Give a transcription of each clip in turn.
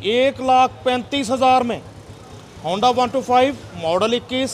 1,35,000 में Honda 125 model 21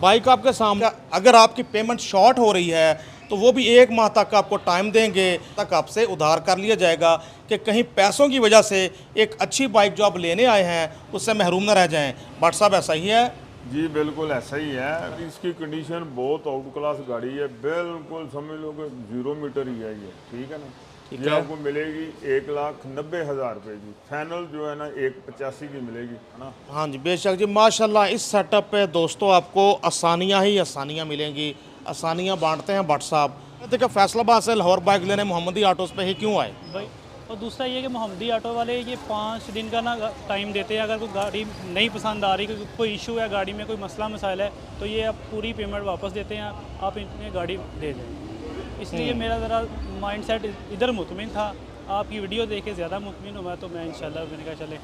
bike आपके सामने। अगर आपकी पेमेंट शॉर्ट हो रही है तो वो भी 1 माह तक आपको टाइम देंगे, तक आपसे उधार कर लिया जाएगा कि कहीं पैसों की वजह से एक अच्छी बाइक जो आप लेने आए हैं उससे महरूम न रह जाएं। भट्ट साहब ऐसा ही है? जी बिल्कुल ऐसा ही है। इसकी कंडीशन बहुत आउट क्लास गाड़ी है, बिल्कुल समझ लो कि 0 मीटर ही है ये, ठीक है ना। ये आपको मिलेगी 1,90,000 रुपये की, फाइनल जो है ना 1,85 की मिलेगी, है ना। हाँ जी बेशक जी, माशाल्लाह। इस सेटअप पे दोस्तों आपको आसानियाँ ही आसानियाँ मिलेंगी, आसानियाँ बांटते हैं भट्ट साहब। देखिए फैसलाबाद से लाहौर बाइक लेने मोहम्मदी ऑटोज़ पे ही क्यों आए भाई? और दूसरा ये कि मोहम्मदी ऑटो वाले ये 5 दिन का ना टाइम देते हैं। अगर कोई गाड़ी नहीं पसंद आ रही, कोई इशू है गाड़ी में, कोई मसला मसाइल है, तो ये आप पूरी पेमेंट वापस देते हैं, आप इन्हें गाड़ी दे दें। इसलिए मेरा ज़रा माइंड सेट इधर मुतमिन था। आपकी वीडियो देख के ज़्यादा मुतमिन हुआ, तो मैं इंशाल्लाह मैंने कहा चले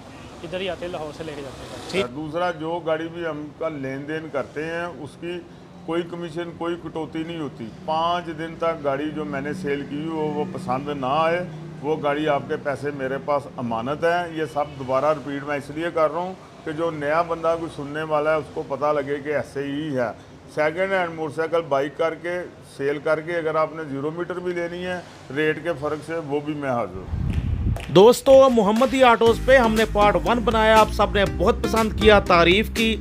इधर ही आते, लाहौर से लेके जाते हैं। दूसरा जो गाड़ी भी हम का लेन देन करते हैं उसकी कोई कमीशन कोई कटौती नहीं होती। 5 दिन तक गाड़ी जो मैंने सेल की वो पसंद ना आए, वो गाड़ी आपके पैसे मेरे पास अमानत है। ये सब दोबारा रिपीट मैं इसलिए कर रहा हूँ कि जो नया बंदा कोई सुनने वाला है उसको पता लगे कि ऐसे ही है। सेकंड हैंड मोटरसाइकिल बाइक करके सेल करके अगर आपने 0 मीटर भी लेनी है रेट के फ़र्क से, वो भी मैं हाजिर हूँ। दोस्तों मोहम्मदी ऑटोज़ पे हमने पार्ट 1 बनाया, आप सब ने बहुत पसंद किया, तारीफ़ की,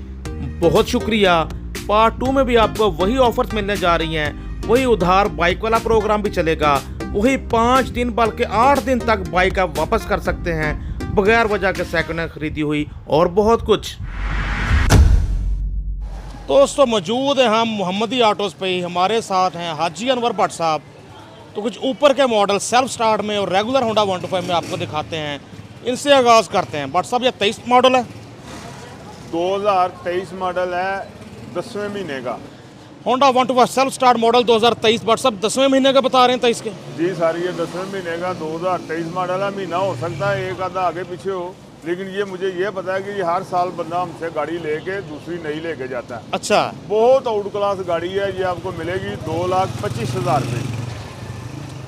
बहुत शुक्रिया। पार्ट 2 में भी आपको वही ऑफर्स मिलने जा रही हैं, वही उधार बाइक वाला प्रोग्राम भी चलेगा, वही 5 दिन बल्कि 8 दिन तक बाइक आप वापस कर सकते हैं बगैर वजह के सेकंड हैंड खरीदी हुई, और बहुत कुछ। दोस्तों मौजूद हैं हम मोहम्मदी ऑटोज़ पे ही, हमारे साथ हैं हाजी अनवर भट्ट साहब। तो कुछ ऊपर के मॉडल सेल्फ स्टार्ट में और रेगुलर होंडा 125 में आपको दिखाते हैं, इनसे आगाज़ करते हैं। भट्ट साहब ये 23 मॉडल है, 2023 मॉडल है, 10वें महीने का Honda 125 self start model 2023। Bhatt साहब 10वें महीने का बता रहे हैं 23 के? जी सर ये 10वें महीने का 2023 मॉडल है। महीना हो सकता है एक आधा आगे पीछे हो, लेकिन ये मुझे ये पता है कि ये हर साल बंदा हमसे गाड़ी लेके दूसरी नई लेके जाता है। अच्छा, बहुत आउट क्लास गाड़ी है। ये आपको मिलेगी 2,25,000 रुपये।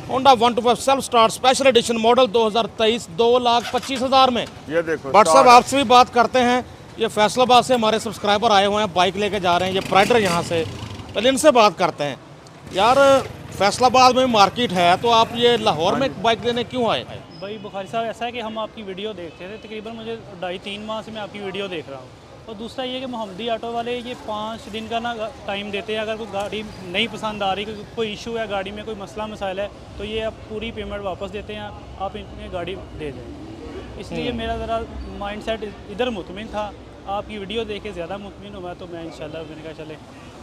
Honda 125 self start special edition model 2023 2,25,000 में। ये देखो भट्ट साहब आपसे भी बात करते हैं। ये फैसलाबाद से हमारे सब्सक्राइबर आए हुए हैं, बाइक लेके जा रहे हैं, ये प्राइडर यहाँ से, पहले इनसे बात करते हैं। यार फैसलाबाद में मार्केट है, तो आप ये लाहौर में बाइक लेने क्यों आए? भाई बुखारी साहब ऐसा है कि हम आपकी वीडियो देखते थे, तकरीबन मुझे 2.5-3 माह से मैं आपकी वीडियो देख रहा हूँ। और दूसरा ये कि मोहम्मदी ऑटो वाले ये 5 दिन का ना टाइम देते हैं। अगर कोई गाड़ी नहीं पसंद आ रही, कोई इशू है गाड़ी में, कोई मसला मसाइल है, तो ये आप पूरी पेमेंट वापस देते हैं, आप इन्हें गाड़ी दे दें। इसलिए मेरा ज़रा माइंड सेट इधर मुतमिन था। आपकी वीडियो देख के ज़्यादा मुतमिन हुआ, तो मैं इंशाल्लाह मैंने कहा चले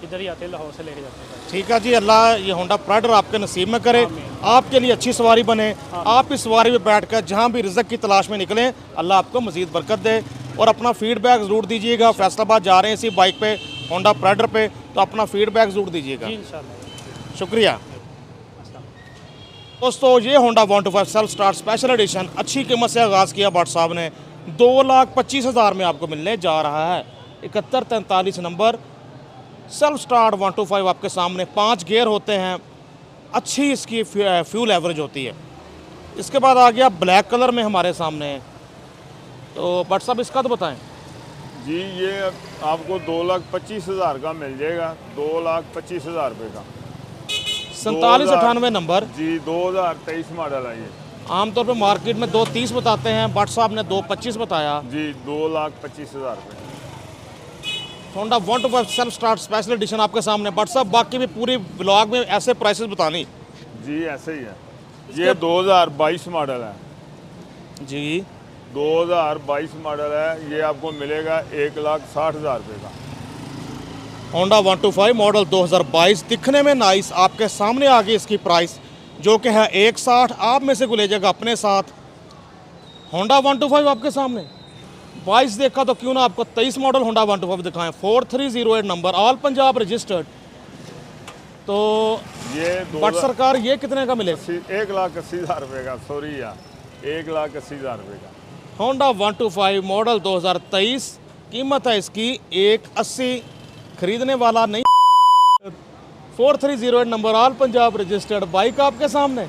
इधर ही आते, लाहौर से लेके जाते हैं। ठीक है जी, अल्लाह ये होंडा प्राइडर आपके नसीब में करे, आपके लिए अच्छी सवारी बने, आप इस सवारी में बैठकर जहाँ भी रिज़्क की तलाश में निकलें, अल्लाह आपको मज़ीद बरकत दे। और अपना फीडबैक ज़रूर दीजिएगा। फैसलाबाद जा रहे हैं इसी बाइक पे, होंडा प्राइडर पे, तो अपना फीडबैक ज़रूर दीजिएगा। जी इंशाल्लाह, शुक्रिया। दोस्तों ये Honda 125 self start special addition अच्छी कीमत से आगाज़ किया भट्ट साहब ने, 2,25,000 में आपको मिलने जा रहा है। 7143 नंबर सेल्फ स्टार्ट 125 आपके सामने। 5 गियर होते हैं, अच्छी इसकी फ्यूल एवरेज होती है। इसके बाद आ गया ब्लैक कलर में हमारे सामने, तो भट्ट साहब इसका तो बताएं। जी ये आपको 2,25,000 का मिल जाएगा, 2,25,000 रुपये का। 4798 नंबर जी 2023 मॉडल है ये। आमतौर पे मार्केट में 2,30 बताते हैं, भट्ट साहब ने 2,25 बताया। जी 2,25,000 रुपये। Honda 125 self start special addition आपके सामने। भट्ट साहब बाकी भी पूरी ब्लॉग में ऐसे प्राइसेस बतानी। जी ऐसे ही है। ये 2022 मॉडल है जी, 2022 मॉडल है। ये आपको मिलेगा 1,60,000 रुपये का। होंडा 125 मॉडल 2022, दिखने में नाइस, आपके सामने आ गई इसकी प्राइस जो कि है 1,60। आप में से को ले जाएगा अपने साथ। होंडा 125 आपके सामने 22 देखा तो क्यों ना आपको 23 मॉडल होंडा 125 दिखाएं। 4308 नंबर, ऑल पंजाब रजिस्टर्ड। तो ये भट्ट सरकार ये कितने का मिले? 1,80,000 रुपये का, सॉरी यार 1,80,000 रुपये का। होंडा 125 मॉडल 2023, कीमत है इसकी 1,80। खरीदने वाला नहीं। 4308 number, all Punjab registered, bike आपके सामने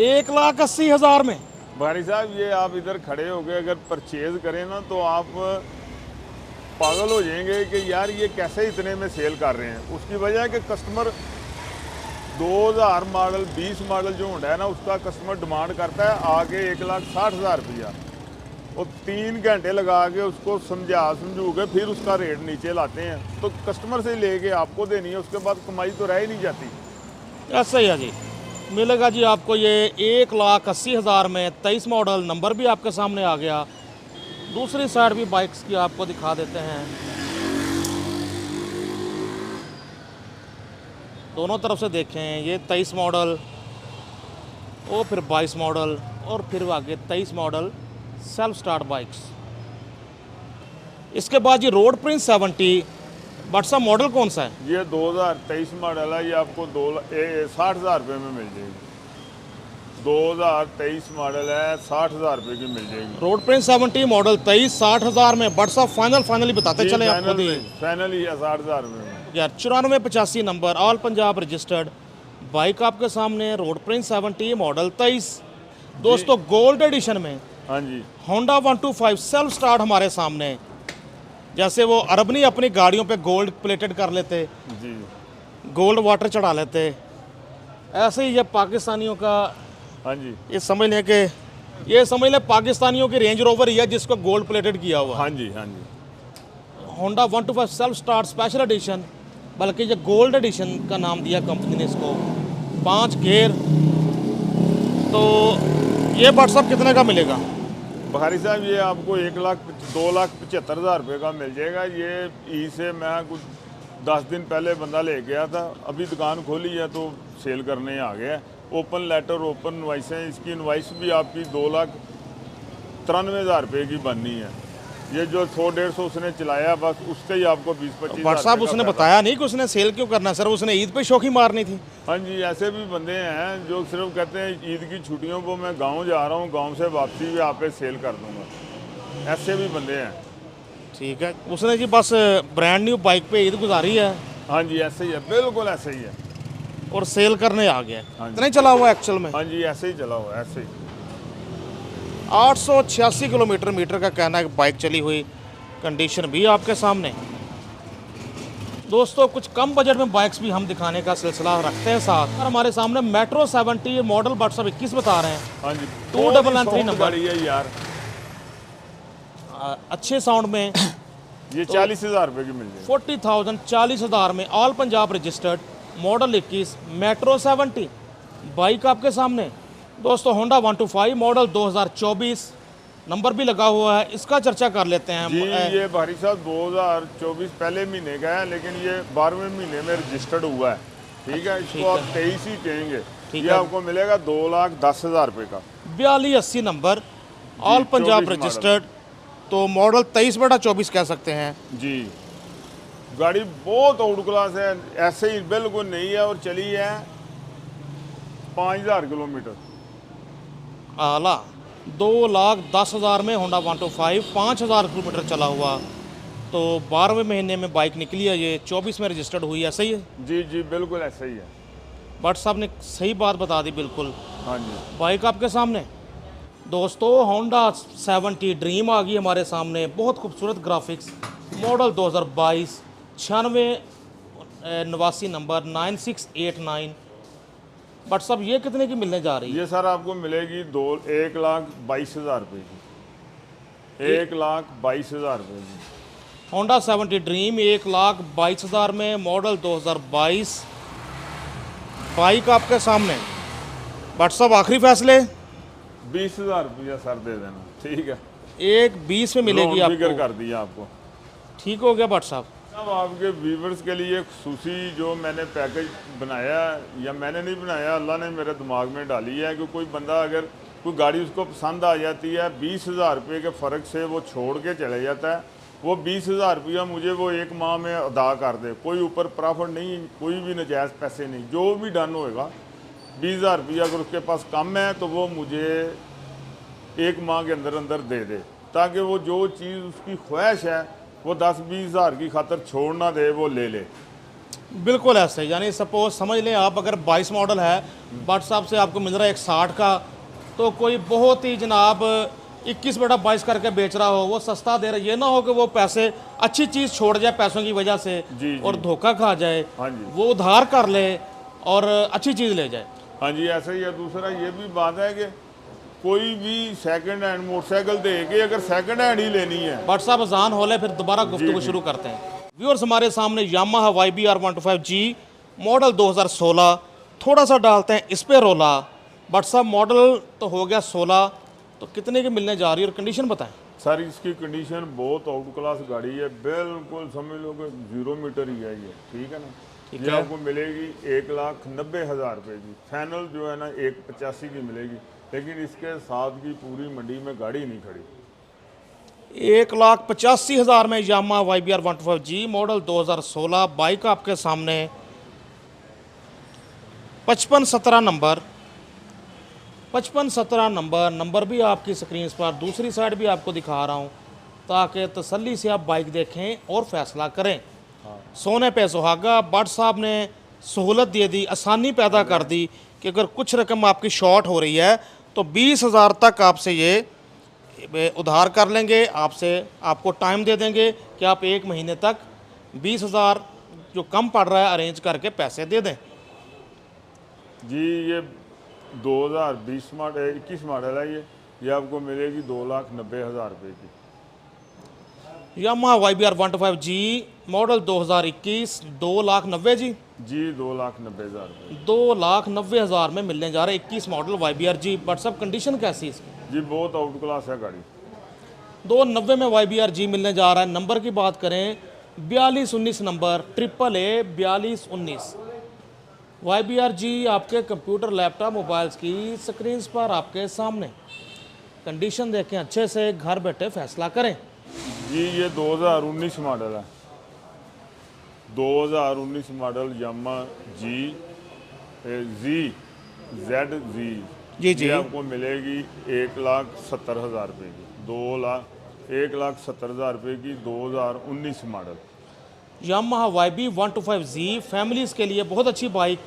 1,80,000 में। भारी साहब ये आप इधर खड़े हो गए अगर परचेज करें ना तो आप पागल हो जाएंगे कि यार ये कैसे इतने में सेल कर रहे हैं। उसकी वजह है कि कस्टमर 2000 मॉडल 20 मॉडल जो होता है ना उसका कस्टमर डिमांड करता है आगे 1,60,000 रुपया, और 3 घंटे लगा के उसको समझू के फिर उसका रेट नीचे लाते हैं, तो कस्टमर से लेके आपको देनी है, उसके बाद कमाई तो रह ही नहीं जाती। ऐसा ही है जी। मिलेगा जी आपको ये 1,80,000 में 23 मॉडल, नंबर भी आपके सामने आ गया। दूसरी साइड भी बाइक्स की आपको दिखा देते हैं, दोनों तरफ से देखें। ये 23 मॉडल और फिर 22 मॉडल और फिर आगे 23 मॉडल सेल्फ स्टार्ट बाइक्स। इसके बाद ये रोड प्रिंस 70, बट सा मॉडल कौन सा है? ये 2023 मॉडल है, ये आपको 60,000 रुपये में मिल जाएगी। 2023 मॉडल है, 60,000 रुपये की मिल जाएगी। रोड प्रिंस 70 मॉडल 23 60,000 में, बट सा फाइनली बताते चले आप खुद ही। फाइनल ही है 60,000 रुपये में यार 9485 number, all Punjab registered bike आपके सामने, रोड प्रिंस 70 मॉडल 23। दोस्तों गोल्ड एडिशन में हाँ जी, होंडा 125 सेल्फ स्टार्ट हमारे सामने। जैसे वो अरबनी अपनी गाड़ियों पे गोल्ड प्लेटेड कर लेते, जी गोल्ड वाटर चढ़ा लेते, ऐसे ही ये पाकिस्तानियों का, हाँ जी, ये समझ लें पाकिस्तानियों की रेंज रोवर ही है जिसको गोल्ड प्लेटेड किया हुआ। हाँ जी, हाँ जी। Honda 125 self start special edition, बल्कि ये गोल्ड एडिशन का नाम दिया कंपनी ने इसको। 5 गियर। तो ये व्हाट्सअप कितने का मिलेगा? भारी साहब ये आपको 2,75,000 रुपये का मिल जाएगा। ये ई से मैं कुछ 10 दिन पहले बंदा ले गया था, अभी दुकान खोली है तो सेल करने आ गया। ओपन लेटर, ओपन इनवाइस है, इसकी इनवाइस भी आपकी 2,93,000 रुपये की बननी है। ये जो 100-150 उसने चलाया बस उसके ही आपको 20-25 व्हाट्सअप उसने बताया नहीं कि उसने सेल क्यों करना सर, उसने ईद पे शौकी मारनी थी। हाँ जी, ऐसे भी बंदे हैं जो सिर्फ कहते हैं ईद की छुट्टियों को मैं गांव जा रहा हूँ, गांव से वापसी भी आप पे सेल कर दूंगा, ऐसे भी बंदे हैं। ठीक है, उसने जी बस ब्रांड न्यू बाइक पे ईद गुजारी है। हाँ जी, ऐसे ही है, बिल्कुल ऐसे ही है। और सेल करने आ गया। हाँ जी। इतना ही चला हुआ एक्चुअल में? हाँ जी, ऐसे ही चला हुआ है, ऐसे ही। 886 किलोमीटर का कहना है, बाइक चली हुई, कंडीशन भी आपके सामने। दोस्तों कुछ कम बजट में बाइक्स भी हम दिखाने का सिलसिला रखते हैं साथ। और हमारे सामने मेट्रो 70 मॉडल व्हाट्सअप 21 बता रहे हैं। हाँ जी, 299 नंबर गाड़ी है यार, अच्छे साउंड में। ये 40,000 रुपये की मिल जाएगी। 40,000 40,000 में, all Punjab registered, model 21 metro 70 bike आपके सामने। दोस्तों होंडा 125 मॉडल 2024, नंबर भी लगा हुआ है, इसका चर्चा कर लेते हैं। जी ये भारी साहब 2024 पहले महीने का है, लेकिन ये 12वें महीने में रजिस्टर्ड हुआ है। ठीक है, इसको आप 23 ही कहेंगे। ये आपको मिलेगा 2,10,000 रुपये का। 4280 नंबर, ऑल पंजाब रजिस्टर्ड, तो मॉडल 23/24 कह सकते हैं जी। गाड़ी बहुत आउट क्लास है, ऐसे ही बिल्कुल नहीं है, और चली है 5,000 किलोमीटर। आला 2,10,000 में होंडा 125 5,000 किलोमीटर चला हुआ, तो 12वें महीने में बाइक निकली है, ये 24 में रजिस्टर्ड हुई है। सही है जी जी, बिल्कुल ऐसा ही है। भट्ट साहब ने सही बात बता दी बिल्कुल। हाँ जी, बाइक आपके सामने। दोस्तों होंडा 70 ड्रीम आ गई हमारे सामने, बहुत खूबसूरत ग्राफिक्स, मॉडल 2022, 9689 नंबर 9689। बट सब ये कितने की मिलने जा रही है? ये सर आपको मिलेगी 1,22,000 रुपये की। 1,22,000 रुपये की होंडा 70 ड्रीम 1,22,000 में, मॉडल 2022, बाइक आपके सामने। बट सब आखिरी फैसले 20,000 रुपया सर दे देना, ठीक है। 1,20 में मिलेगी लोन फिगर आपको। कर दिया आपको। ठीक हो गया भट्ट साहब। अब आपके व्यूवर्स के लिए खुसूसी जो मैंने पैकेज बनाया, या मैंने नहीं बनाया, अल्लाह ने मेरे दिमाग में डाली है कि कोई बंदा अगर कोई गाड़ी उसको पसंद आ जाती है, 20,000 रुपये के फ़र्क से वो छोड़ के चले जाता है, वो 20,000 रुपया मुझे वो 1 माह में अदा कर दे, कोई ऊपर प्रॉफिट नहीं, कोई भी नजायज़ पैसे नहीं, जो भी डन होएगा 20,000 रुपया अगर उसके पास कम है तो वो मुझे 1 माह के अंदर अंदर दे दे, ताकि वो जो चीज़ उसकी ख्वाहिश है वो 10-20 हज़ार की खातर छोड़ ना दे, वो ले ले। बिल्कुल ऐसे, यानी सपोज समझ लें आप अगर 22 मॉडल है, भट्ट साहब से आपको मिल रहा है एक 60 का, तो कोई बहुत ही जनाब 21/22 करके बेच रहा हो, वो सस्ता दे रहा है, ये ना हो कि वो पैसे अच्छी चीज़ छोड़ जाए पैसों की वजह से जी। और धोखा खा जाए, हाँ जी। वो उधार कर ले और अच्छी चीज़ ले जाए। हाँ जी, ऐसा ही है। दूसरा ये भी बात है कि कोई भी सेकंड हैंड मोटरसाइकिल दे के अगर सेकंड हैंड ही लेनी है। व्हाट्सएप अजान हो ले फिर दोबारा गुफ्तगू शुरू करते हैं। व्यूअर्स, हमारे सामने यामाहा YBR 125G मॉडल 2016, थोड़ा सा डालते हैं इस पे रोला। व्हाट्सएप मॉडल तो हो गया 16, तो कितने की मिलने जा रही है और कंडीशन बताएं। सर इसकी कंडीशन बहुत आउट क्लास गाड़ी है, बिल्कुल समझ लो कि 0 मीटर ही है ये, ठीक है ना। ये आपको मिलेगी 1,90,000 रुपये की, फाइनल जो है ना 1,85 की मिलेगी, लेकिन इसके साथ की पूरी मंडी में गाड़ी नहीं खड़ी। 1,85,000 में Yamaha YBR 125G model 2016 bike आपके सामने 5517 नंबर, 5517 नंबर भी आपकी स्क्रीन पर, दूसरी साइड भी आपको दिखा रहा हूँ ताकि तसल्ली से आप बाइक देखें और फैसला करें। सोने पे सुहागा, भट्ट साहब ने सहूलत दे दी, आसानी पैदा कर दी कि अगर कुछ रकम आपकी शॉर्ट हो रही है तो 20,000 तक आपसे ये उधार कर लेंगे, आपको टाइम दे देंगे कि आप 1 महीने तक 20,000 जो कम पड़ रहा है अरेंज करके पैसे दे दें। जी ये 2020 मॉडल 21 मॉडल है ये आपको मिलेगी 2,90,000 रुपये की। यामाहा YBR 125G मॉडल 2021 2,90,000 जी। जी 2,90,000 रुपये। 2,90,000 में मिलने जा रहा है 21 मॉडल YBR G। व्हाट्सअप कंडीशन कैसी है इसकी? जी बहुत आउट क्लास है गाड़ी। 2,90,000 में YBR G मिलने जा रहा है। नंबर की बात करें 4219 नंबर, AAA 4219। YBR G आपके कंप्यूटर, लैपटॉप, मोबाइल्स की स्क्रीन पर आपके सामने। कंडीशन देखें अच्छे से, घर बैठे फैसला करें। जी ये 2019 मॉडल है, 2019 मॉडल यामाहा ZZ जी। ये आपको मिलेगी 1,70,000 रुपये की, 1,70,000 रुपये की 2019 model. Yamaha YB 125Z families के लिए बहुत अच्छी बाइक।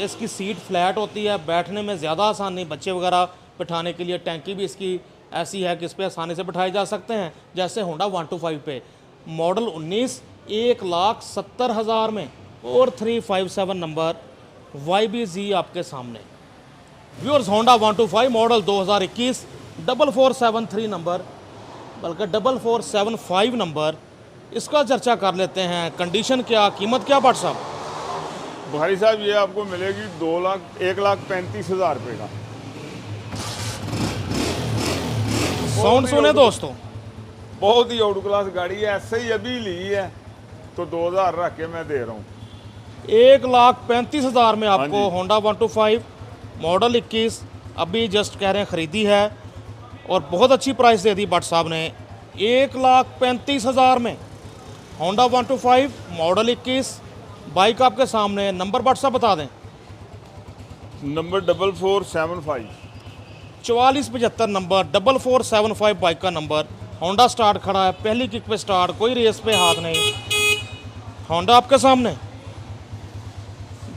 इसकी सीट फ्लैट होती है, बैठने में ज़्यादा आसान नहीं, बच्चे वगैरह बिठाने के लिए। टैंकी भी इसकी ऐसी है कि इस पर आसानी से बिठाए जा सकते हैं जैसे होंडा 125 पे। मॉडल 19 1,70,000 में, 4357 नंबर YBZ आपके सामने। व्यूअर्स, होंडा 125 मॉडल 2021 4473 नंबर, बल्कि 4475 नंबर, इसका चर्चा कर लेते हैं। कंडीशन क्या, कीमत क्या भट्ट साहब? भाई साहब ये आपको मिलेगी 1,35,000 रुपये का। साउंड सुने दोस्तों, बहुत ही आउट क्लास गाड़ी है, ऐसे ही अभी ली है तो 2,000 रख के मैं दे रहा हूँ। 1,35,000 में हाँ आपको जी। होंडा 125 मॉडल 21 अभी जस्ट कह रहे हैं ख़रीदी है और बहुत अच्छी प्राइस दे दी भट्ट साहब ने। 1,35,000 में होंडा 125 मॉडल 21 बाइक आपके सामने। नंबर भट्ट साहब बता दें। नंबर 4475 4475 नंबर, 4475 बाइक का नंबर। होंडा स्टार्ट खड़ा है, पहली किक पे स्टार्ट, कोई रेस पे हाथ नहीं। होंडा आपके सामने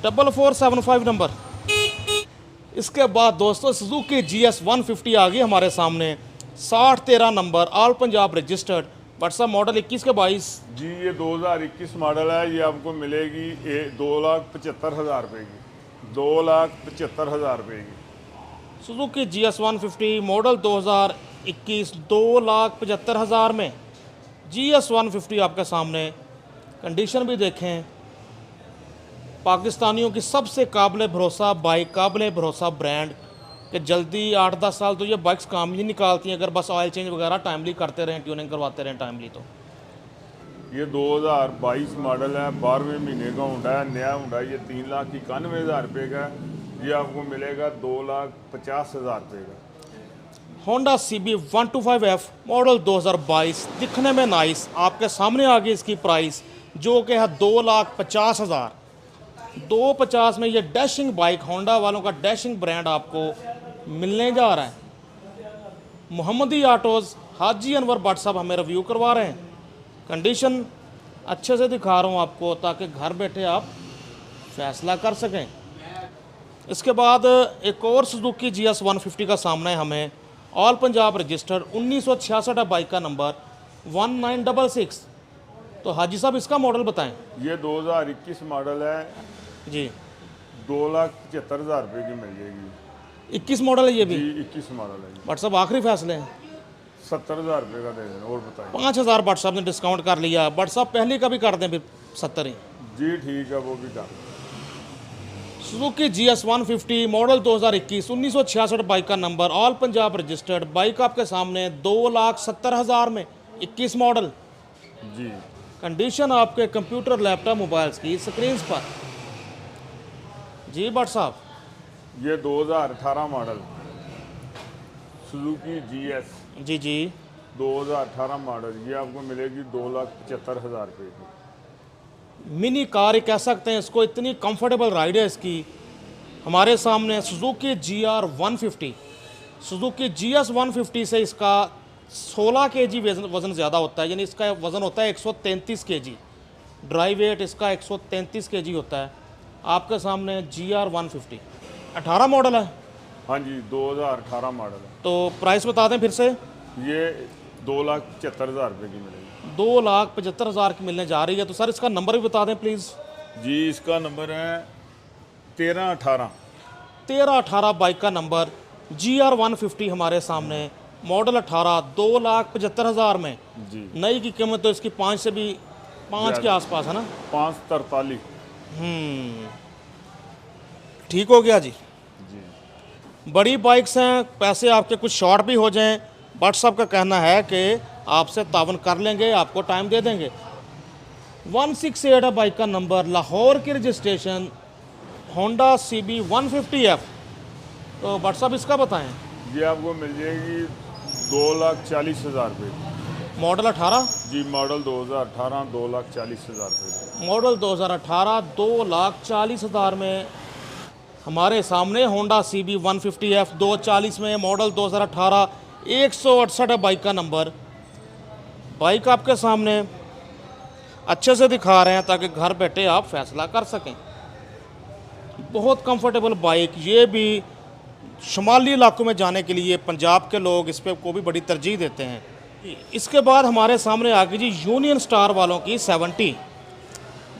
4475 नंबर। इसके बाद दोस्तों सुजुकी GS 150 आ गई हमारे सामने, 6013 number, all Punjab registered. WhatsApp model 21 के 22। जी ये 2021 मॉडल है, ये आपको मिलेगी 2,75,000 रुपये की, 2,75,000 रुपये की। सुजुकी GS 150 मॉडल 2021 2,75,000 में GS 150 आपके सामने। कंडीशन भी देखें, पाकिस्तानियों की सबसे काबिल भरोसा बाइक, काबिल भरोसा ब्रांड कि जल्दी 8-10 साल तो ये बाइक्स काम ही निकालती हैं अगर बस ऑयल चेंज वगैरह टाइमली करते रहें, ट्यूनिंग करवाते रहें टाइमली। तो ये 2022 मॉडल है, 12वें महीने का होंडा है, नया होंडा है। ये 3,91,000 रुपये का है, ये आपको मिलेगा 2,50,000 रुपये का। होंडा CB 125F मॉडल 2022 दिखने में नाइस, आपके सामने आ गई इसकी प्राइस जो कि है 2,50,000। 2,50,000 में ये डैशिंग बाइक, होंडा वालों का डैशिंग ब्रांड आपको मिलने जा रहा है। मोहम्मदी ऑटोज़ हाजी अनवर भट्ट साहब हमें रिव्यू करवा रहे हैं। कंडीशन अच्छे से दिखा रहा हूँ आपको ताकि घर बैठे आप फैसला कर सकें। इसके बाद एक और सुजुकी GS 150 का सामना है हमें, ऑल पंजाब रजिस्टर्ड 1966 बाइक का नंबर 1966। तो हाजी साहब इसका मॉडल बताएं। ये 2021 मॉडल है जी, 2,75,000 रुपये की मिल जाएगी। 21 मॉडल है ये भी। जी 21 मॉडल है। बट साहब आखिरी फैसले हैं, 70,000 रुपये का दे देना। और बताइए। 5,000 बट साहब ने डिस्काउंट कर लिया। बट साहब पहले का भी कर दें फिर 70 ही। जी ठीक है, वो भी कर। सुजुकी GS 150 मॉडल 2021 1966 बाइक का number, all Punjab registered. Bike आपके सामने 2,70,000 में 21 मॉडल। जी कंडीशन आपके कंप्यूटर लैपटॉप मोबाइल्स की स्क्रीन पर। जी बट साहब, ये 2018 मॉडल सुजुकी GS जी जी 2018 मॉडल, ये आपको मिलेगी 2,75,000 रुपये की। मिनी कार ही कह सकते हैं इसको, इतनी कंफर्टेबल राइड है इसकी। हमारे सामने सुजुकी GR 150, सुजुकी GS 150 से इसका 16 kg वज़न ज़्यादा होता है, यानी इसका वज़न होता है 133 kg। ड्राई वेट इसका 133 kg होता है। आपके सामने GR 150 18 मॉडल है। हाँ जी 2018 मॉडल है। तो प्राइस बता दें फिर से। ये 2,75,000 रुपये की मिलेगी। 2,75,000 की मिलने जा रही है। तो सर इसका नंबर भी बता दें प्लीज़। जी इसका नंबर है 1318। 1318 बाइक का नंबर, GR 150 हमारे सामने, मॉडल 18, 2,75,000 में। जी नई की कीमत तो इसकी 5 से भी 5 के आसपास है ना। 543। ठीक हो गया जी। जी बड़ी बाइक्स हैं, पैसे आपके कुछ शॉर्ट भी हो जाएं, बट साहब का कहना है कि आपसे तावन कर लेंगे, आपको टाइम दे देंगे। 168 है बाइक का नंबर, लाहौर की रजिस्ट्रेशन, होंडा CB 150F। तो बट साहब इसका बताएं। ये आपको मिल जाएगी 2,40,000 रुपये। मॉडल 18, जी मॉडल 2018, 2,40,000 रुपये। मॉडल 2018, 2,40,000 में हमारे सामने होंडा CB 150F 240 में, मॉडल 2018, 168 है बाइक का नंबर। बाइक आपके सामने अच्छे से दिखा रहे हैं ताकि घर बैठे आप फैसला कर सकें। बहुत कंफर्टेबल बाइक, ये भी शुमाली इलाकों में जाने के लिए पंजाब के लोग इस पे को भी बड़ी तरजीह देते हैं। इसके बाद हमारे सामने आ गई जी यूनियन स्टार वालों की 70।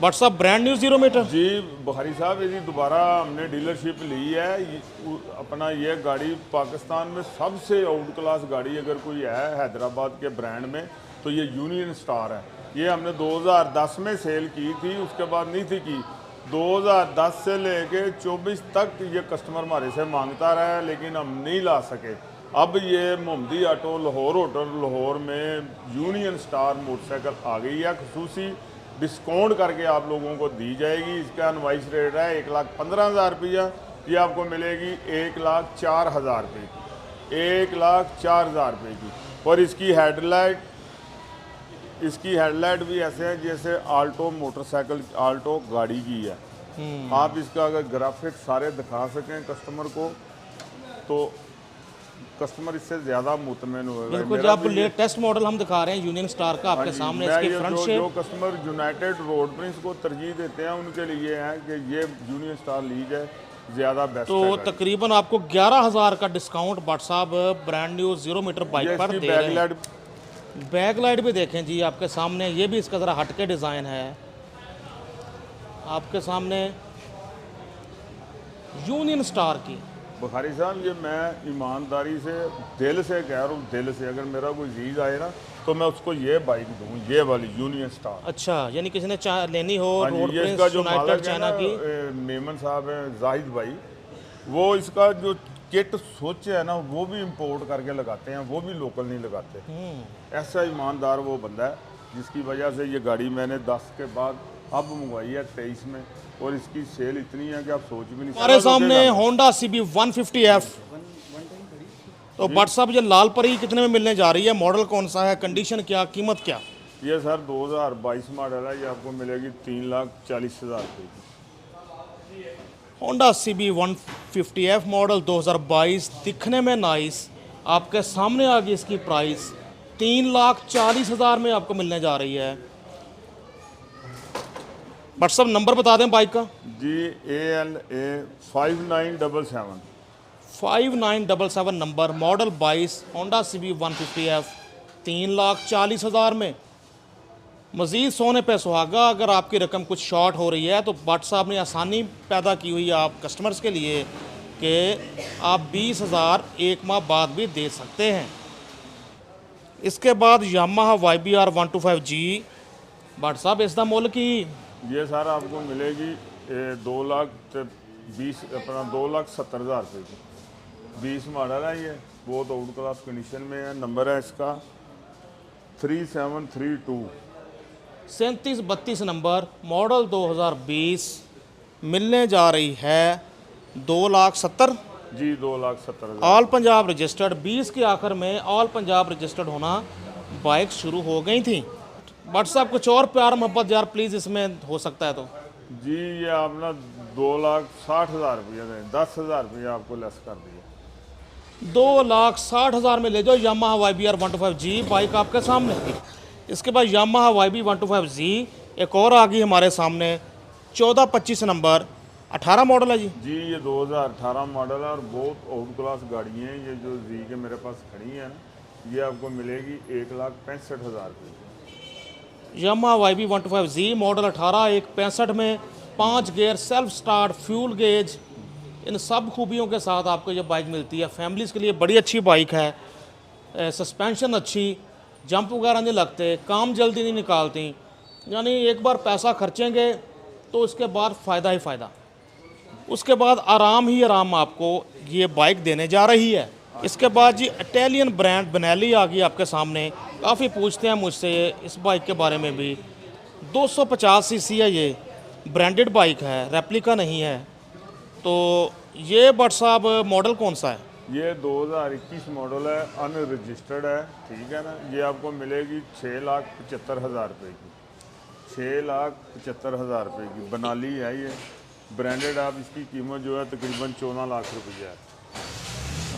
बट साहब ब्रांड न्यू 0 मीटर। जी बुखारी साहब यदि दोबारा हमने डीलरशिप ली है, अपना ये गाड़ी पाकिस्तान में सबसे आउट क्लास गाड़ी अगर कोई है हैदराबाद के ब्रांड में तो ये यूनियन स्टार है। ये हमने 2010 में सेल की थी, उसके बाद नहीं थी की। 2010 से लेके 24 तक ये कस्टमर हमारे से मांगता रहा है, लेकिन हम नहीं ला सके। अब ये मोहम्मदी ऑटो लाहौर होटल लाहौर में यूनियन स्टार मोटरसाइकिल आ गई है, खुसूसी डिस्काउंट करके आप लोगों को दी जाएगी। इसका अनवाइस रेट है 1,15,000 रुपया, ये आपको मिलेगी 1,04,000 रुपये की, 1,04,000 रुपये की। और इसकी हेडलाइट भी ऐसे है जैसे आल्टो मोटरसाइकिल, आल्टो गाड़ी की है। आप इसका अगर ग्राफिक सारे दिखा सकें कस्टमर को तो कस्टमर इससे ज़्यादा मुतमईन होगा। बिल्कुल, जब लेटेस्ट मॉडल हम दिखा रहे हैं यूनियन स्टार का आपके सामने, इसकी फ्रंट शेप। जो कस्टमर यूनाइटेड रोड प्रिंस को तरजीह देते हैं उनके लिए है कि ये यूनियन स्टार ली जाए, ज़्यादा बेस्ट तो है। तकरीबन आपको 11,000 का डिस्काउंट बट साहब ब्रांड न्यू 0 मीटर बाइक पर दे रहे हैं। बैक लाइट भी देखें जी आपके सामने, ये भी इसका ज़रा हटके डिज़ाइन है। आपके सामने यूनियन स्टार की। बुखारी साहब ये मैं ईमानदारी से दिल से कह रहा हूँ, दिल से, अगर मेरा कोई चीज़ आए ना तो मैं उसको ये बाइक दूँ, ये वाली यूनियन स्टार। अच्छा, यानी किसी ने लेनी हो रोड ये प्रिंस इसका जो यूनाइटेड मालिक है चाइना ना, की। मेमन साहब हैं जाहिद भाई, वो इसका जो किट सोच है ना वो भी इंपोर्ट करके लगाते हैं, वो भी लोकल नहीं लगाते। ऐसा ईमानदार वो बंदा है जिसकी वजह से ये गाड़ी मैंने 10 के बाद अब मंगवाई है 23 में, और इसकी सेल इतनी है कि आप सोच भी नहीं सकते। हमारे सामने होंडा CB 150F। तो बट साहब ये लाल परी कितने में मिलने जा रही है? मॉडल कौन सा है, कंडीशन क्या, कीमत क्या? ये सर 2022 मॉडल है, ये आपको मिलेगी 3,40,000 रुपये की। होंडा CB 150F मॉडल 2022, दिखने में नाइस। आपके सामने आ गई इसकी प्राइस 3,40,000 में आपको मिलने जा रही है। बट सब नंबर बता दें बाइक का। GALA 5977। 5977 number, model 22, Honda CB 150F, 3,40,000 में। मज़ीद सोने पे सुहागा, अगर आपकी रकम कुछ शॉर्ट हो रही है तो भट्ट साहब ने आसानी पैदा की हुई है आप कस्टमर्स के लिए कि आप 20,000 एक माह बाद भी दे सकते हैं। इसके बाद यामाहा YBR 125G, भट्ट साहब इसका मुल की ये सर आपको मिलेगी 2,70,000 रुपये की। 20 मॉडल है ये, बहुत आउट क्लास कंडीशन में है। नंबर है इसका 3732। 3732 नंबर, मॉडल 2020, मिलने जा रही है 2,70,000। जी 2,70,000। ऑल पंजाब रजिस्टर्ड, 20 के आखिर में ऑल पंजाब रजिस्टर्ड होना बाइक शुरू हो गई थी। बट साहब कुछ और प्यार मोहब्बत यार प्लीज़ इसमें हो सकता है तो। जी ये आप ना 2,60,000 रुपया दें, 10,000 रुपया आपको लेस कर दिया। 2,60,000 में ले जाओ यामाहा YBR 125G, बाइक आपके सामने। इसके बाद यामाहा YB 125Z एक और आ गई हमारे सामने, 1425 नंबर, 18 मॉडल है जी। जी ये 2018 मॉडल है और बहुत आउट क्लास गाड़ी हैं। ये जो जी के मेरे पास खड़ी है ना, ये आपको मिलेगी 1,65,000 रुपये की। यामाहा YB 125Z मॉडल 18, 1,65 में, 5 gear, self start, fuel gauge, इन सब खूबियों के साथ आपको ये बाइक मिलती है। फैमिलीज़ के लिए बड़ी अच्छी बाइक है। सस्पेंशन अच्छी, जंप वगैरह नहीं लगते, काम जल्दी नहीं निकालती, यानी एक बार पैसा खर्चेंगे तो उसके बाद फ़ायदा ही फ़ायदा। उसके बाद आराम ही आराम आपको ये बाइक देने जा रही है। इसके बाद जी इटालियन ब्रांड बेनेली आ गई आपके सामने। काफ़ी पूछते हैं मुझसे इस बाइक के बारे में भी। 250 सीसी है ये, ब्रांडेड बाइक है, रेप्लिका नहीं है। तो ये भट्ट साहब मॉडल कौन सा है? ये 2021 मॉडल है, अनरजिस्टर्ड है, ठीक है ना। ये आपको मिलेगी 6,75,000 रुपये की। 6,75,000 रुपये की बनाली है ये, ब्रांडेड। आप इसकी कीमत जो है तकरीबन 14 लाख रुपये है।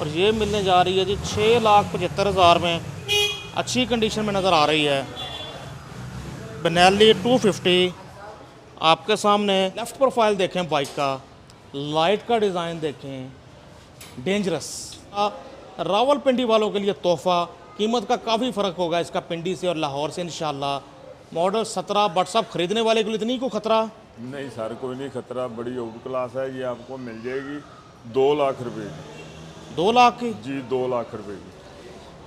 और ये मिलने जा रही है जी 6,75,000 में, अच्छी कंडीशन में नज़र आ रही है। बेनेली 250 आपके सामने। लेफ़्ट प्रोफाइल देखें बाइक का, लाइट का डिज़ाइन देखें, डेंजरस। रावलपिंडी वालों के लिए तोहफ़ा। कीमत का काफ़ी फ़र्क होगा इसका पिंडी से और लाहौर से इंशाल्लाह। मॉडल 17, बट सब खरीदने वाले के लिए इतनी को खतरा नहीं सर, कोई नहीं खतरा, बड़ी आउट क्लास है। ये आपको मिल जाएगी 2 लाख रुपये की। 2 लाख की? जी 2 लाख रुपये की।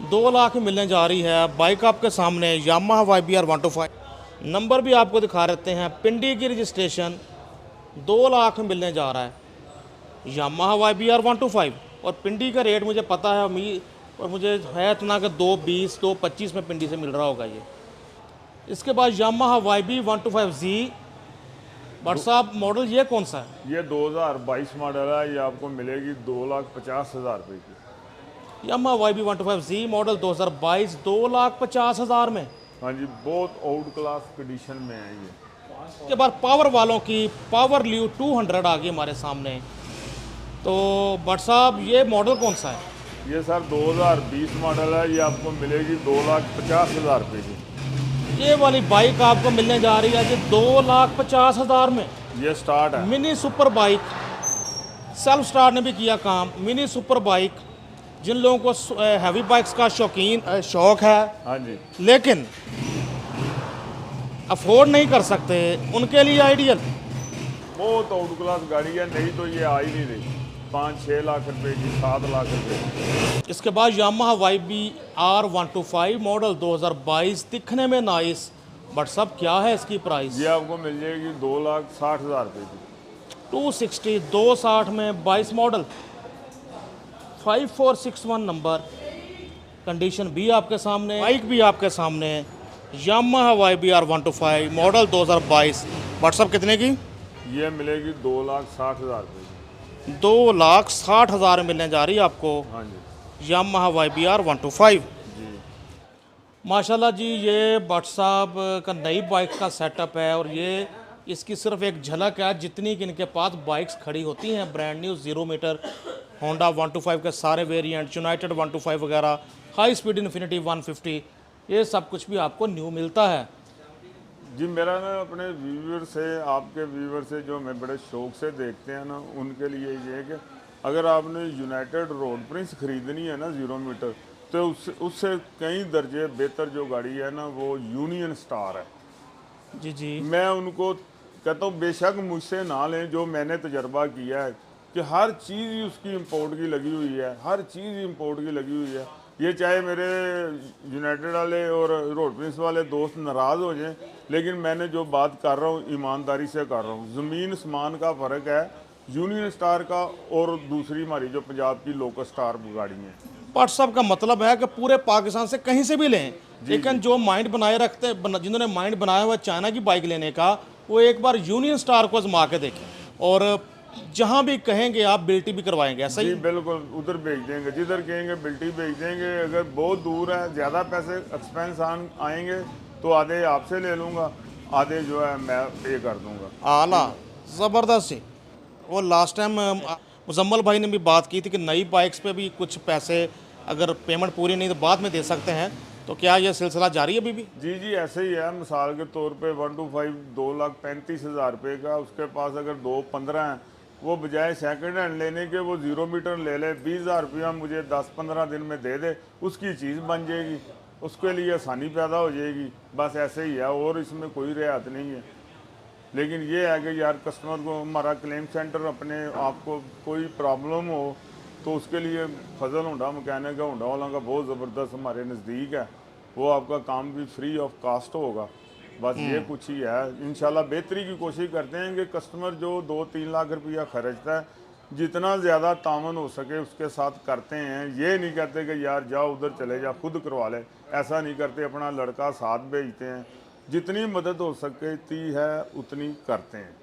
2 लाख की मिलने जा रही है बाइक आपके सामने। यामाहा YBR 125 नंबर भी आपको दिखा देते हैं, पिंडी की रजिस्ट्रेशन, 2 लाख में मिलने जा रहा है यामाहा YBR 125। और पिंडी का रेट मुझे पता है, उम्मीद और मुझे है इतना कि 2,20 2,25 में पिंडी से मिल रहा होगा ये। इसके बाद यामाहा YB 125Z, बट साहब मॉडल ये कौन सा है? ये 2022 मॉडल है। ये आपको मिलेगी 2,50,000 रुपये की। यामाहा YB 125Z मॉडल 2022, 2,50,000 में। हाँ जी, बहुत आउट क्लास कंडीशन में है ये। इसके बाद पावर वालों की पावर ल्यू 200 आ गई हमारे सामने। तो बट साहब ये मॉडल कौन सा है? ये सर 2020 मॉडल है। ये आपको मिलेगी 2,50,000 रुपये की। ये वाली बाइक आपको मिलने जा रही है जी 2,50,000 में। ये स्टार्ट है। Mini super bike, self start ने भी किया काम। मिनी सुपर बाइक, जिन लोगों को हैवी बाइक्स का शौक है, हाँ जी, लेकिन अफोर्ड नहीं कर सकते, उनके लिए आइडियल। बहुत आउट क्लास गाड़ी है, नहीं तो ये आ ही नहीं रही। 5-6 लाख रुपए की, 7 लाख रुपए की। इसके बाद यामाहा YBR 125 मॉडल 2022, दिखने में नाइस, बट सब क्या है इसकी प्राइस? ये आपको मिल जाएगी 2,60,000 रुपये की। 260, 260 में 22 मॉडल, 5461 नंबर, कंडीशन भी आपके सामने, बाइक भी आपके सामने। यामाहा YBR 125 मॉडल 2022, व्हाट्सअप कितने की? ये मिलेगी 2,60,000 रुपये की। 2,60,000 मिलने जा रही है आपको हाँ जी, यामाहा YBR 125। जी माशाल्लाह जी, ये भट्ट साहब का नई बाइक का सेटअप है और ये इसकी सिर्फ एक झलक है। जितनी कि इनके पास बाइक्स खड़ी होती हैं ब्रांड न्यू, 0 मीटर, होंडा 125 के सारे वेरिएंट, यूनाइटेड 125 वगैरह, हाई स्पीड इन्फिनिटी 150, ये सब कुछ भी आपको न्यू मिलता है। जी मेरा ना अपने व्यूवर से, आपके व्यूवर से जो मैं बड़े शौक से देखते हैं ना, उनके लिए ये है कि अगर आपने यूनाइटेड रोड प्रिंस ख़रीदनी है ना 0 मीटर, तो उससे कई दर्जे बेहतर जो गाड़ी है ना वो यूनियन स्टार है। जी जी। मैं उनको कहता हूँ बेशक मुझसे ना लें, जो मैंने तजर्बा किया है कि हर चीज़ ही उसकी इंपोर्ट की लगी हुई है, हर चीज़ इंपोर्ट की लगी हुई है। ये चाहे मेरे यूनाइटेड वाले और रोड प्रिंस वाले दोस्त नाराज़ हो जाएं, लेकिन मैंने जो बात कर रहा हूँ ईमानदारी से कर रहा हूँ। ज़मीन आसमान का फ़र्क है यूनियन स्टार का और दूसरी हमारी जो पंजाब की लोकल स्टार गाड़ी है। भट्ट साहब का मतलब है कि पूरे पाकिस्तान से कहीं से भी लें, लेकिन जो माइंड बनाए रखते जिन्होंने माइंड बनाया हुआ चाइना की बाइक लेने का, वो एक बार यूनियन स्टार को आजमा के देखें और जहां भी कहेंगे आप बिल्टी भी करवाएंगे। ऐसा ही जी बिल्कुल, उधर भेज देंगे, जिधर कहेंगे बिल्टी भेज देंगे। अगर बहुत दूर है, ज़्यादा पैसे एक्सपेंस आएंगे तो आधे आपसे ले लूँगा, आधे जो है मैं पे कर दूँगा। आला ज़बरदस्त जी। वो लास्ट टाइम मुजम्मल भाई ने भी बात की थी कि नई बाइक्स पे भी कुछ पैसे अगर पेमेंट पूरी नहीं तो बाद में दे सकते हैं, तो क्या यह सिलसिला जारी है अभी भी? जी जी ऐसे ही है। मिसाल के तौर पे 125 2,35,000 रुपये का, उसके पास अगर 2,15 हैं, वो बजाय सेकंड हैंड लेने के वो 0 मीटर ले ले, 20,000 रुपया मुझे 10-15 दिन में दे दे, उसकी चीज़ बन जाएगी, उसके लिए आसानी पैदा हो जाएगी। बस ऐसे ही है, और इसमें कोई रियायत नहीं है। लेकिन ये है कि यार कस्टमर को हमारा क्लेम सेंटर, अपने आप को कोई प्रॉब्लम हो तो उसके लिए फजल होंडा मैकेनिक का, होंडा वाला का बहुत ज़बरदस्त हमारे नज़दीक है, वो आपका काम भी फ्री ऑफ कास्ट होगा। बस ये कुछ ही है। इंशाल्लाह बेहतरी की कोशिश करते हैं कि कस्टमर जो 2-3 लाख रुपया खर्चता है, जितना ज़्यादा तामन हो सके उसके साथ करते हैं। ये नहीं कहते कि यार जाओ उधर चले जा खुद करवा ले, ऐसा नहीं करते। अपना लड़का साथ भेजते हैं, जितनी मदद हो सकती है उतनी करते हैं।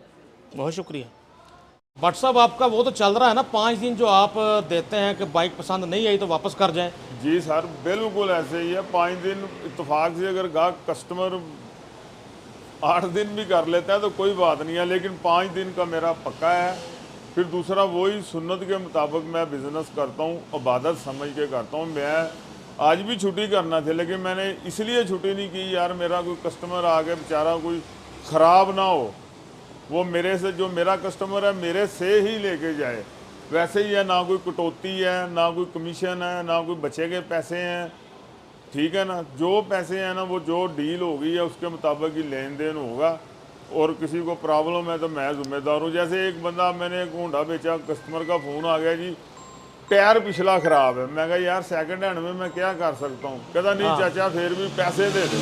बहुत शुक्रिया भट्ट साहब। आपका वो तो चल रहा है ना 5 दिन जो आप देते हैं कि बाइक पसंद नहीं आई तो वापस कर जाएं? जी सर बिल्कुल ऐसे ही है। 5 दिन इत्तेफाक से अगर गाहक कस्टमर 8 दिन भी कर लेता है तो कोई बात नहीं है, लेकिन 5 दिन का मेरा पक्का है। फिर दूसरा वही सुन्नत के मुताबिक मैं बिज़नेस करता हूँ, इबादत समझ के करता हूँ। मैं आज भी छुट्टी करना थी, लेकिन मैंने इसलिए छुट्टी नहीं की यार मेरा कोई कस्टमर आके बेचारा कोई ख़राब ना हो, वो मेरे से, जो मेरा कस्टमर है मेरे से ही लेके जाए। वैसे ही है, ना कोई कटौती है, ना कोई कमीशन है, ना कोई बचे के पैसे हैं, ठीक है ना। जो पैसे हैं ना वो जो डील हो गई है उसके मुताबिक ही लेन देन होगा, और किसी को प्रॉब्लम है तो मैं ज़िम्मेदार हूँ। जैसे एक बंदा, मैंने एक होंडा बेचा, कस्टमर का फ़ोन आ गया जी टायर पिछला ख़राब है। मैं कहा यार सेकंड हैंड में मैं क्या कर सकता हूँ। कहता नहीं चाचा फिर भी पैसे दे दे।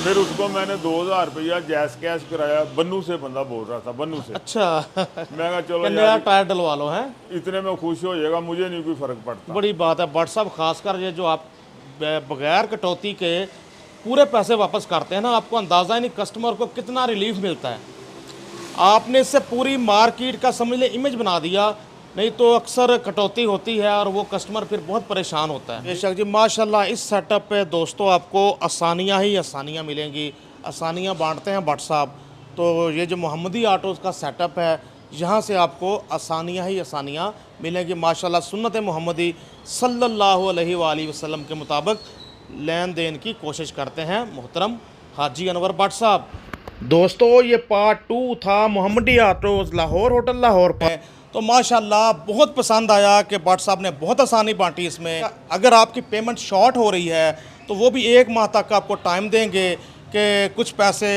फिर उसको मैंने 2,000 रुपया जैस कैश कराया। बन्नू से बंदा बोल रहा था, बन्नू से। अच्छा मैं कहा चलो नया टायर डलवा लो हैं, इतने में खुश हो जाएगा, मुझे नहीं कोई फ़र्क पड़ता। बड़ी बात है भट्ट साहब। खासकर ये जो आप बगैर कटौती के पूरे पैसे वापस करते हैं ना, आपको अंदाज़ा ही नहीं कस्टमर को कितना रिलीफ मिलता है। आपने इससे पूरी मार्केट का समझ ले इमेज बना दिया, नहीं तो अक्सर कटौती होती है और वो कस्टमर फिर बहुत परेशान होता है। बेशक जी माशाल्लाह, इस सेटअप पे दोस्तों आपको आसानियाँ ही आसानियाँ मिलेंगी, आसानियाँ बांटते हैं भट्ट साहब। तो ये जो मोहम्मदी आटोज़ का सेटअप है, यहाँ से आपको आसानियाँ ही आसानियाँ मिलेंगी माशाल्लाह। सुन्नत मोहम्मदी सल्लल्लाहु अलैहि वसल्लम के मुताबिक लेन देन की कोशिश करते हैं मोहतरम हाजी अनवर भट्ट साहब। दोस्तों ये पार्ट 2 था मोहम्मदी आटोज़ लाहौर होटल लाहौर पे। तो माशाल्लाह बहुत पसंद आया कि भट्ट साहब ने बहुत आसानी बांटी इसमें। अगर आपकी पेमेंट शॉर्ट हो रही है तो वो भी 1 माह तक आपको टाइम देंगे कि कुछ पैसे,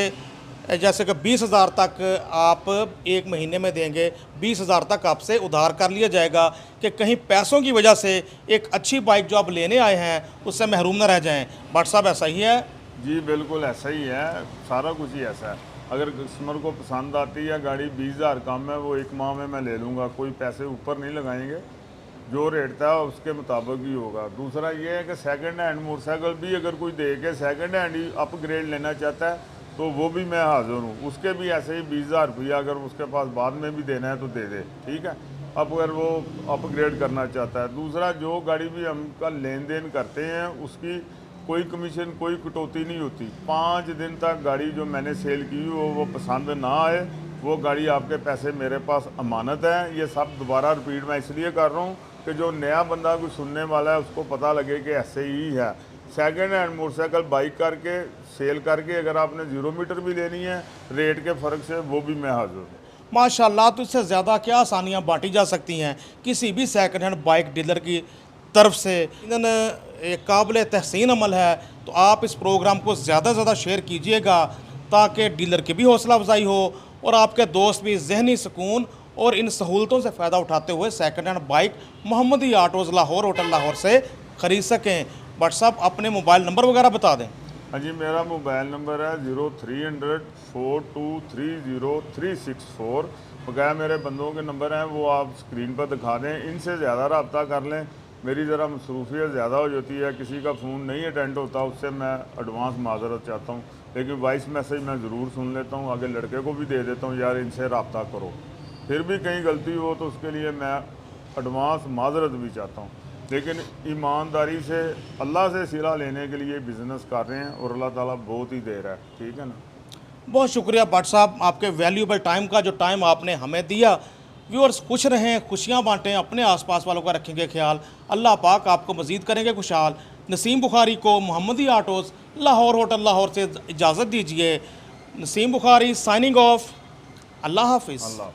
जैसे कि 20,000 तक आप 1 महीने में देंगे, 20,000 तक आपसे उधार कर लिया जाएगा कि कहीं पैसों की वजह से एक अच्छी बाइक जो आप लेने आए हैं उससे महरूम न रह जाएं। भट्ट साहब ऐसा ही है? जी बिल्कुल ऐसा ही है, सारा कुछ ही ऐसा है। अगर कस्टमर को पसंद आती है गाड़ी, 20,000 कम है, वो 1 माह में मैं ले लूँगा, कोई पैसे ऊपर नहीं लगाएंगे, जो रेट था उसके मुताबिक ही होगा। दूसरा ये है कि सेकंड हैंड मोटरसाइकिल भी अगर कोई दे के सेकंड हैंड ही अपग्रेड लेना चाहता है तो वो भी मैं हाजिर हूँ। उसके भी ऐसे ही 20,000 रुपया अगर उसके पास बाद में भी देना है तो दे दे, ठीक है। अब अगर वो अपग्रेड करना चाहता है। दूसरा, जो गाड़ी भी हम का लेन देन करते हैं उसकी कोई कमीशन, कोई कटौती नहीं होती। 5 दिन तक गाड़ी जो मैंने सेल की वो पसंद ना आए, वो गाड़ी आपके पैसे मेरे पास अमानत है। ये सब दोबारा रिपीट मैं इसलिए कर रहा हूँ कि जो नया बंदा कोई सुनने वाला है उसको पता लगे कि ऐसे ही है। सेकंड हैंड मोटरसाइकिल बाइक करके सेल करके अगर आपने 0 मीटर भी लेनी है रेट के फ़र्क से, वो भी मैं हाजिर हूँ। माशाल्लाह, तो इससे ज़्यादा क्या आसानियाँ बांटी जा सकती हैं किसी भी सेकंड हैंड बाइक डीलर की तरफ से। इधन एक काबिल तहसीन अमल है, तो आप इस प्रोग्राम को ज़्यादा से ज़्यादा शेयर कीजिएगा ताकि डीलर की भी हौसला अफजाई हो और आपके दोस्त भी जहनी सुकून और इन सहूलतों से फ़ायदा उठाते हुए सेकंड हैंड बाइक मोहम्मदी आटोज़ लाहौर होटल लाहौर से ख़रीद सकें। बट साहब अपने मोबाइल नंबर वगैरह बता दें। हाँ जी, मेरा मोबाइल नंबर है 0300 4230364। बकाया मेरे बंदों के नंबर हैं, वो आप स्क्रीन पर दिखा दें, इनसे ज़्यादा रब्ता कर लें। मेरी ज़रा मसरूफियत ज़्यादा हो जाती है, किसी का फ़ोन नहीं अटेंड होता, उससे मैं एडवांस माजरत चाहता हूँ, लेकिन वॉइस मैसेज मैं ज़रूर सुन लेता हूँ, आगे लड़के को भी दे देता हूँ, यार इनसे रब्ता करो। फिर भी कहीं गलती हो तो उसके लिए मैं एडवांस माजरत भी चाहता हूँ, लेकिन ईमानदारी से अल्लाह से सिला लेने के लिए बिज़नेस कर रहे हैं और अल्लाह ताला बहुत ही दे रहा है। ठीक है ना। बहुत शुक्रिया भट्ट साहब, आपके वैल्यूएबल टाइम का जो टाइम आपने हमें दिया। व्यूअर्स खुश रहें, खुशियाँ बांटें, अपने आसपास वालों का रखेंगे ख्याल। अल्लाह पाक आपको मज़ीद करेंगे खुशहाल। नसीम बुखारी को मोहम्मदी आटोज़ लाहौर होटल लाहौर से इजाज़त दीजिए। Naseem Bukhari signing off. अल्लाह हाफिज़। अल्लाह।